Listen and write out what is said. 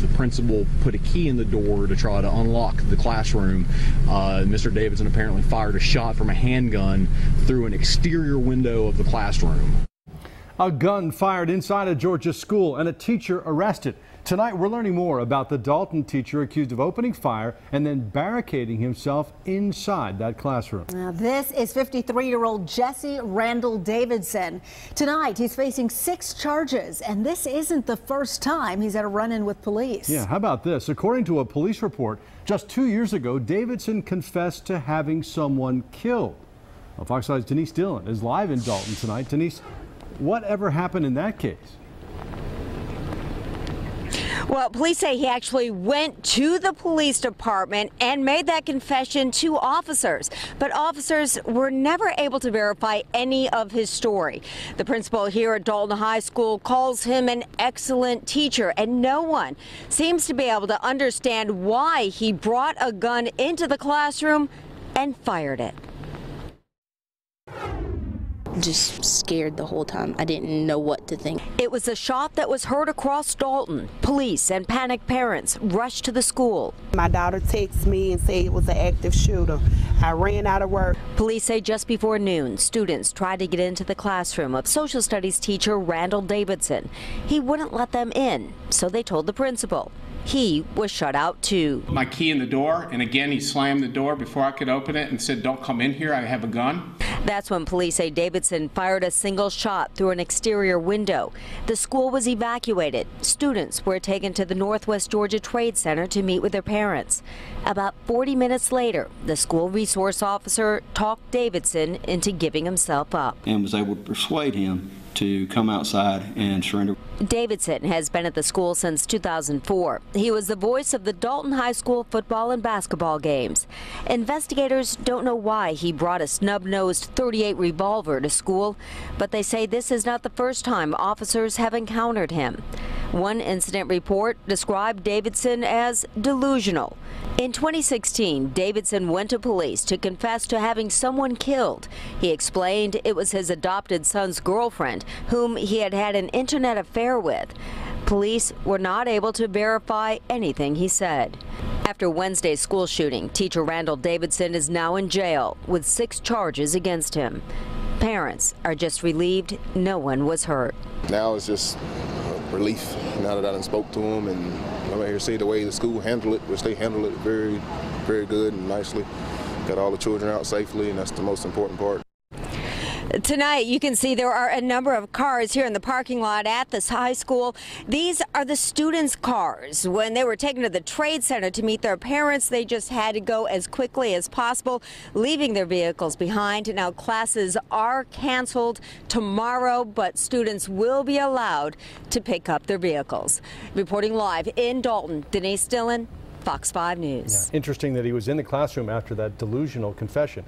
The principal put a key in the door to try to unlock the classroom. Mr. Davidson apparently fired a shot from a handgun through an exterior window of the classroom. A gun fired inside a Georgia school and a teacher arrested. Tonight we're learning more about the Dalton teacher accused of opening fire and then barricading himself inside that classroom. Now this is 53-year-old Jesse Randall Davidson. Tonight he's facing 6 charges, and this isn't the first time he's had a run-in with police. Yeah, how about this? According to a police report, just 2 years ago, Davidson confessed to having someone killed. Well, Fox 5's Denise Dillon is live in Dalton tonight. Denise, whatever happened in that case? Well, police say he actually went to the police department and made that confession to officers, but officers were never able to verify any of his story. The principal here at Dalton High School calls him an excellent teacher, and no one seems to be able to understand why he brought a gun into the classroom and fired it. Just scared the whole time. I didn't know what to think. It was a shot that was heard across Dalton. Police and panicked parents rushed to the school. My daughter texted me and said it was an active shooter. I ran out of work. Police say just before noon, students tried to get into the classroom of social studies teacher Randall Davidson. He wouldn't let them in, so they told the principal. He was shut out too. My key in the door, and again he slammed the door before I could open it and said, "Don't come in here, I have a gun." That's when police say Davidson fired a single shot through an exterior window. The school was evacuated. Students were taken to the Northwest Georgia Trade Center to meet with their parents. About 40 minutes later, the school resource officer talked Davidson into giving himself up and was able to persuade him to come outside and surrender. Davidson has been at the school since 2004. He was the voice of the Dalton High School football and basketball games. Investigators don't know why he brought a snub-nosed .38 revolver to school, but they say this is not the first time officers have encountered him. One incident report described Davidson as delusional. In 2016, Davidson went to police to confess to having someone killed. He explained it was his adopted son's girlfriend, whom he had had an internet affair with. Police were not able to verify anything he said. After Wednesday's school shooting, teacher Randall Davidson is now in jail with 6 charges against him. Parents are just relieved no one was hurt. Now it's just relief now that I done spoke to him, and I'm out here see the way the school handled it, which they handled it very, very good and nicely. Got all the children out safely, and that's the most important part. Tonight, you can see there are a number of cars here in the parking lot at this high school. These are the students' cars. When they were taken to the Trade Center to meet their parents, they just had to go as quickly as possible, leaving their vehicles behind. Now, classes are canceled tomorrow, but students will be allowed to pick up their vehicles. Reporting live in Dalton, Denise Dillon, Fox 5 News. Yeah, interesting that he was in the classroom after that delusional confession.